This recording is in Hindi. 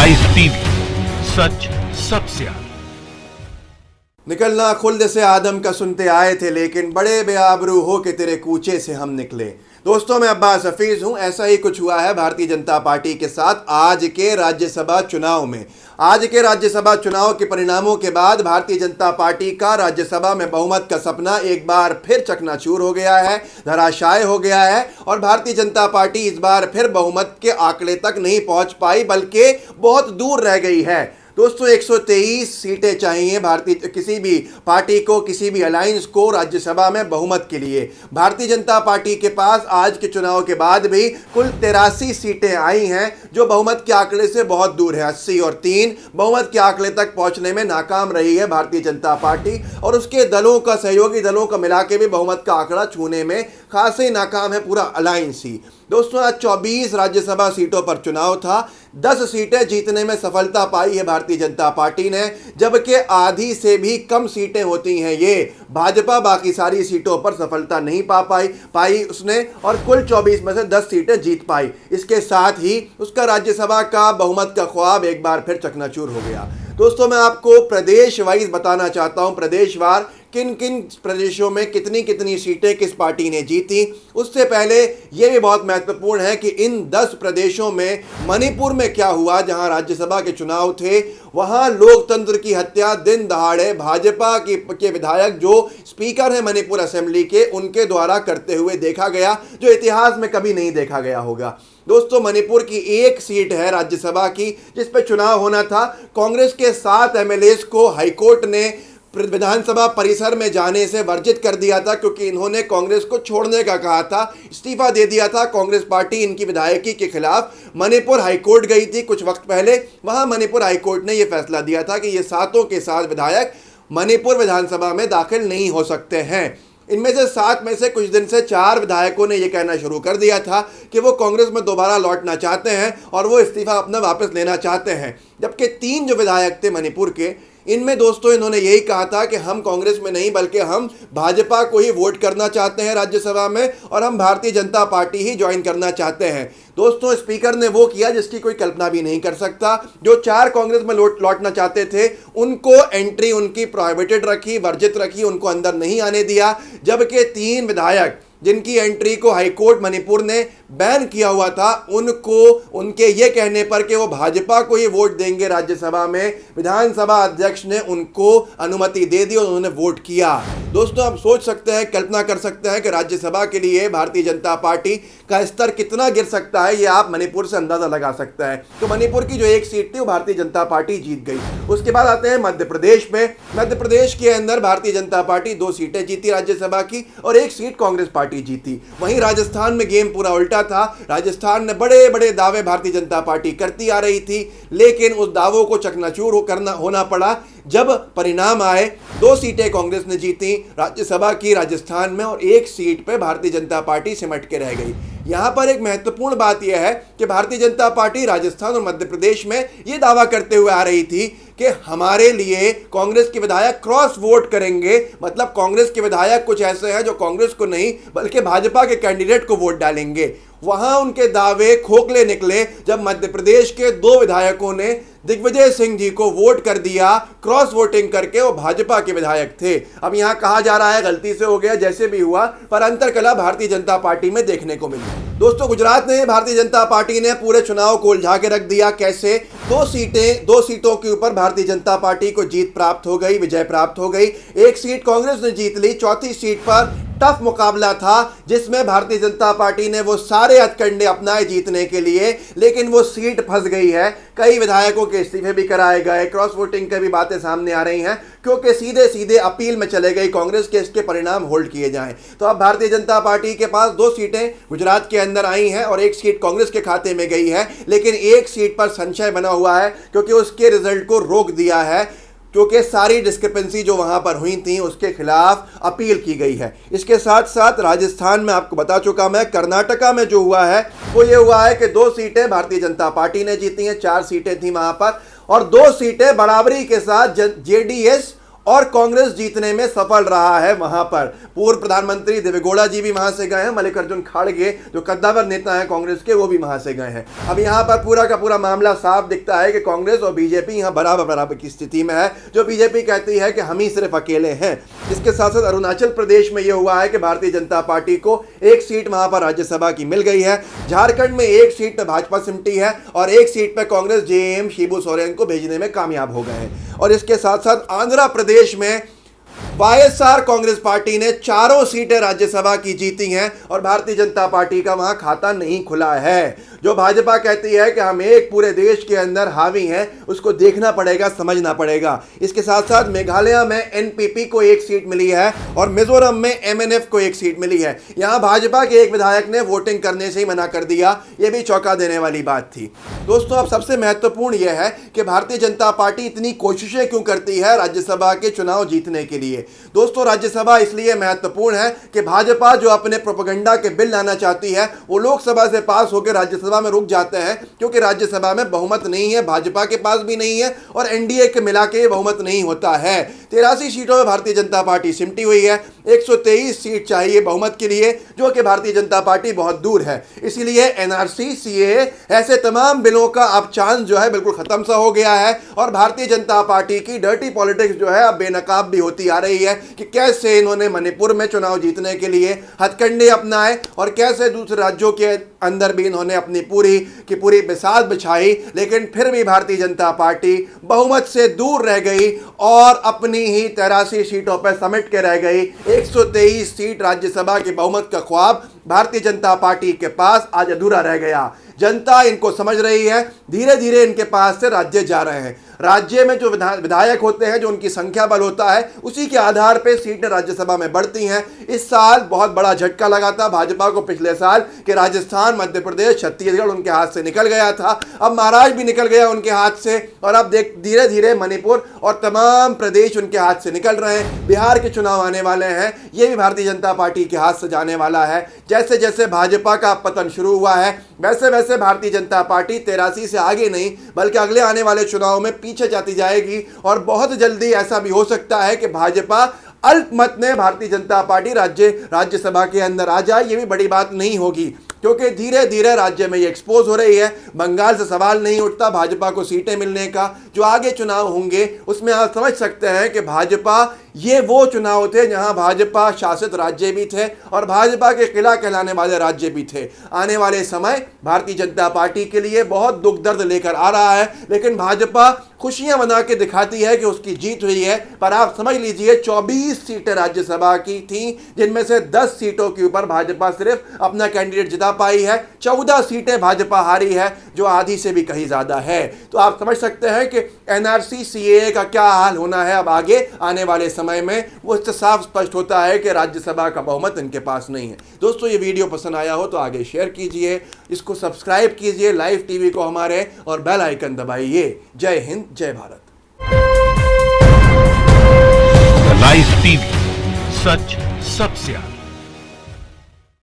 लाइव टीवी, सच सबसे आगे। निकलना खुल्द से आदम का सुनते आए थे, लेकिन बड़े बेआबरू हो के तेरे कूचे से हम निकले। दोस्तों, मैं अब्बास हफीज हूं। ऐसा ही कुछ हुआ है भारतीय जनता पार्टी के साथ आज के राज्यसभा चुनाव में। आज के राज्यसभा चुनाव के परिणामों के बाद भारतीय जनता पार्टी का राज्यसभा में बहुमत का सपना एक बार फिर चकनाचूर हो गया है, धराशायी हो गया है और भारतीय जनता पार्टी इस बार फिर बहुमत के आंकड़े तक नहीं पहुंच पाई, बल्कि बहुत दूर रह गई है। दोस्तों, 123 सीटें चाहिए भारतीय किसी भी पार्टी को, किसी भी अलायंस को राज्यसभा में बहुमत के लिए। भारतीय जनता पार्टी के पास आज के चुनाव के बाद भी कुल 83 सीटें आई हैं, जो बहुमत के आंकड़े से बहुत दूर है। 80 और 3 बहुमत के आंकड़े तक पहुंचने में नाकाम रही है भारतीय जनता पार्टी, और उसके दलों का, सहयोगी दलों का मिला के भी बहुमत का आंकड़ा छूने में खासे नाकाम है पूरा अलायंस ही। दोस्तों, आज 24 राज्यसभा सीटों पर चुनाव था। 10 सीटें जीतने में सफलता पाई है भारतीय जनता पार्टी ने, जबकि आधी से भी कम सीटें होती हैं ये भाजपा बाकी सारी सीटों पर सफलता नहीं पाई उसने, और कुल 24 में से 10 सीटें जीत पाई। इसके साथ ही उसका राज्यसभा का बहुमत का ख्वाब एक बार फिर चकनाचूर हो गया। दोस्तों, मैं आपको प्रदेश वाइज बताना चाहता हूं, प्रदेशवार किन किन प्रदेशों में कितनी कितनी सीटें किस पार्टी ने जीती। उससे पहले यह भी बहुत महत्वपूर्ण है कि इन 10 प्रदेशों में मणिपुर में क्या हुआ। जहां राज्यसभा के चुनाव थे, वहां लोकतंत्र की हत्या दिन दहाड़े भाजपा के विधायक जो स्पीकर हैं मणिपुर असेंबली के, उनके द्वारा करते हुए देखा गया, जो इतिहास में कभी नहीं देखा गया होगा। दोस्तों, मणिपुर की एक सीट है राज्यसभा की जिस पर चुनाव होना था। कांग्रेस के 7 एमएलएस को हाईकोर्ट ने विधानसभा परिसर में जाने से वर्जित कर दिया था, क्योंकि इन्होंने कांग्रेस को छोड़ने का कहा था, इस्तीफा दे दिया था। कांग्रेस पार्टी इनकी विधायकी के खिलाफ मणिपुर हाईकोर्ट गई थी कुछ वक्त पहले। वहां मणिपुर हाईकोर्ट ने यह फैसला दिया था कि ये 7 के 7 विधायक मणिपुर विधानसभा में दाखिल नहीं हो सकते हैं। इनमें से 7 में से कुछ दिन से 4 विधायकों ने यह कहना शुरू कर दिया था कि वो कांग्रेस में दोबारा लौटना चाहते हैं और वो इस्तीफा अपना वापस लेना चाहते हैं, जबकि 3 जो विधायक थे मणिपुर के, इनमें दोस्तों इन्होंने यही कहा था कि हम कांग्रेस में नहीं बल्कि हम भाजपा को ही वोट करना चाहते हैं राज्यसभा में, और हम भारतीय जनता पार्टी ही ज्वाइन करना चाहते हैं। दोस्तों, स्पीकर ने वो किया जिसकी कोई कल्पना भी नहीं कर सकता। जो 4 कांग्रेस में लौटना चाहते थे, उनको एंट्री उनकी प्रोहिबिटेड रखी, वर्जित रखी, उनको अंदर नहीं आने दिया, जबकि 3 विधायक जिनकी एंट्री को हाईकोर्ट मणिपुर ने बैन किया हुआ था, उनको उनके ये कहने पर कि वो भाजपा को ही वोट देंगे राज्यसभा में, विधानसभा अध्यक्ष ने उनको अनुमति दे दी और उन्होंने वोट किया। दोस्तों, आप सोच सकते हैं, कल्पना कर सकते हैं कि राज्यसभा के लिए भारतीय जनता पार्टी का स्तर कितना गिर सकता है, ये आप मणिपुर से अंदाजा लगा सकते हैं। तो मणिपुर की जो एक सीट थी वो भारतीय जनता पार्टी जीत गई। उसके बाद आते हैं मध्य प्रदेश में। मध्य प्रदेश के अंदर भारतीय जनता पार्टी 2 सीटें जीती राज्यसभा की और 1 सीट कांग्रेस पार्टी जीती। वहीं राजस्थान में गेम पूरा उल्टा था। राजस्थान में बड़े बड़े दावे भारतीय जनता पार्टी करती आ रही थी, लेकिन उस दावों को चकनाचूर होना पड़ा जब परिणाम आए। 2 सीटें कांग्रेस ने जीती राज्यसभा की राजस्थान में, और 1 सीट पे भारतीय जनता पार्टी सिमट के रह गई। यहां पर एक महत्वपूर्ण बात यह है कि भारतीय जनता पार्टी राजस्थान और मध्य प्रदेश में यह दावा करते हुए आ रही थी कि हमारे लिए कांग्रेस के विधायक क्रॉस वोट करेंगे, मतलब कांग्रेस के विधायक कुछ ऐसे हैं जो कांग्रेस को नहीं बल्कि भाजपा के कैंडिडेट को वोट डालेंगे। वहां उनके दावे खोखले निकले जब मध्य प्रदेश के 2 विधायकों ने दिग्विजय सिंह जी को वोट कर दिया, क्रॉस वोटिंग करके। वो भाजपा के विधायक थे। अब यहां कहा जा रहा है गलती से हो गया, जैसे भी हुआ, पर अंतरकला भारतीय जनता पार्टी में देखने को मिली। दोस्तों, गुजरात में भारतीय जनता पार्टी ने पूरे चुनाव को उलझा के रख दिया। कैसे? 2 सीटों के ऊपर भारतीय जनता पार्टी को जीत प्राप्त हो गई, विजय प्राप्त हो गई। 1 सीट कांग्रेस ने जीत ली। 4थी सीट पर टफ मुकाबला था, जिसमें भारतीय जनता पार्टी ने वो सारे हथकंडे अपनाए जीतने के लिए, लेकिन वो सीट फंस गई है। कई विधायकों के इस्तीफे भी कराए गए, क्रॉस वोटिंग की भी बातें सामने आ रही हैं, क्योंकि सीधे सीधे अपील में चले गई कांग्रेस के, इसके परिणाम होल्ड किए जाएं। तो अब भारतीय जनता पार्टी के पास 2 सीटें गुजरात के अंदर आई हैं और 1 सीट कांग्रेस के खाते में गई है, लेकिन 1 सीट पर संशय बना हुआ है, क्योंकि उसके रिजल्ट को रोक दिया है, क्योंकि सारी डिस्क्रिपेंसी जो वहां पर हुई थी उसके खिलाफ अपील की गई है। इसके साथ साथ राजस्थान में आपको बता चुका मैं, कर्नाटका में जो हुआ है वो ये हुआ है कि 2 सीटें भारतीय जनता पार्टी ने जीती हैं, 4 सीटें थी वहां पर, और 2 सीटें बराबरी के साथ जेडीएस और कांग्रेस जीतने में सफल रहा है। वहां पर पूर्व प्रधानमंत्री देवेगौड़ा जी भी वहां से गए हैं, मल्लिकार्जुन खड़गे जो कद्दावर नेता हैं कांग्रेस के, वो भी वहां से गए हैं। अब यहां पर पूरा का पूरा मामला साफ दिखता है कि कांग्रेस और बीजेपी यहां बराबर बराबर की स्थिति में है। जो बीजेपी कहती है कि हम ही सिर्फ अकेले हैं। इसके साथ साथ अरुणाचल प्रदेश में यह हुआ है कि भारतीय जनता पार्टी को एक सीट वहां पर राज्यसभा की मिल गई है। झारखंड में एक सीट पर भाजपा सिमटी है और एक सीट पर कांग्रेस जेएम शिबू सोरेन को भेजने में कामयाब हो गए हैं। और इसके साथ साथ आंध्र प्रदेश में वाईएसआर कांग्रेस पार्टी ने 4 सीटें राज्यसभा की जीती हैं और भारतीय जनता पार्टी का वहां खाता नहीं खुला है। जो भाजपा कहती है कि हम एक पूरे देश के अंदर हावी हैं, उसको देखना पड़ेगा, समझना पड़ेगा। इसके साथ साथ मेघालय में एनपीपी को एक सीट मिली है और मिजोरम में एमएनएफ को एक सीट मिली है। यहां भाजपा के एक विधायक ने वोटिंग करने से ही मना कर दिया। यह भी चौंका देने वाली बात थी। दोस्तों, अब सबसे महत्वपूर्ण यह है कि भारतीय जनता पार्टी इतनी कोशिशें क्यों करती है राज्यसभा के चुनाव जीतने के लिए। दोस्तों, राज्यसभा इसलिए महत्वपूर्ण है कि भाजपा जो अपने प्रोपेगेंडा के बिल लाना चाहती है वो लोकसभा से पास होकर राज्यसभा में रुक जाते हैं, क्योंकि राज्यसभा में बहुमत नहीं है, भाजपा के पास भी नहीं है और एनडीए के मिला के बहुमत नहीं होता है। 83 सीटों में भारतीय जनता पार्टी सिमटी हुई है। 123 सीट चाहिए बहुमत के लिए, जो कि भारतीय जनता पार्टी बहुत दूर है। इसीलिए एनआरसी, सीएए ऐसे तमाम बिलों का अब चांस जो है बिल्कुल खत्म सा हो गया है और भारतीय जनता पार्टी की डर्टी पॉलिटिक्स जो है अब बेनकाब भी होती आ रही है कि कैसे इन्होंने मणिपुर में चुनाव जीतने के लिए हथकंडे अपनाए और कैसे दूसरे राज्यों के अंदर भी इन्होंने अपनी पूरी की पूरी बिसात बिछाई, लेकिन फिर भी भारतीय जनता पार्टी बहुमत से दूर रह गई और अपनी ही 83 सीटों पर समेट के रह गई। 123 सीट राज्यसभा के बहुमत का ख्वाब भारतीय जनता पार्टी के पास आज अधूरा रह गया। जनता इनको समझ रही है, धीरे धीरे इनके पास से राज्य जा रहे हैं। राज्य में जो विधायक होते हैं, जो उनकी संख्या बल होता है, उसी के आधार पर सीटें राज्यसभा में बढ़ती हैं। इस साल बहुत बड़ा झटका लगा था भाजपा को पिछले साल कि राजस्थान, मध्य प्रदेश, छत्तीसगढ़ उनके हाथ से निकल गया था। अब महाराष्ट्र भी निकल गया उनके हाथ से और अब धीरे धीरे मणिपुर और तमाम प्रदेश उनके हाथ से निकल रहे हैं। बिहार के चुनाव आने वाले हैं, ये भी भारतीय जनता पार्टी के हाथ से जाने वाला है। जैसे जैसे भाजपा का पतन शुरू हुआ है, वैसे वैसे भारतीय जनता पार्टी 83 से आगे नहीं बल्कि अगले आने वाले चुनाव में पीछे जाती जाएगी और बहुत जल्दी ऐसा भी हो सकता है कि भाजपा अल्पमत में भारतीय जनता पार्टी राज्यसभा के अंदर आ जाए। ये भी बड़ी बात नहीं होगी, क्योंकि धीरे धीरे राज्य में ये एक्सपोज हो रही है। बंगाल से सवाल नहीं उठता भाजपा को सीटें मिलने का। जो आगे चुनाव होंगे उसमें आप समझ सकते हैं कि भाजपा, ये वो चुनाव थे जहां भाजपा शासित राज्य भी थे और भाजपा के किला कहलाने वाले राज्य भी थे। आने वाले समय भारतीय जनता पार्टी के लिए बहुत दुख दर्द लेकर आ रहा है, लेकिन भाजपा खुशियां मना के दिखाती है कि उसकी जीत हुई है। पर आप समझ लीजिए 24 सीटें राज्यसभा की थी, जिनमें से 10 सीटों के ऊपर भाजपा सिर्फ अपना कैंडिडेट जिता पाई है। 14 सीटें भाजपा हारी है, जो आधी से भी कहीं ज्यादा है। तो आप समझ सकते हैं कि एनआरसी, सीएए का क्या हाल होना है अब आगे आने वाले समय में। वो इससे साफ स्पष्ट होता है कि राज्यसभा का बहुमत इनके पास नहीं है। दोस्तों, ये वीडियो पसंद आया हो तो आगे शेयर कीजिए, इसको सब्सक्राइब कीजिए लाइव टीवी को हमारे, और बेल आइकन दबाइए। जय हिंद, जय भारत। लाइव टीवी, सच सबसे आगे।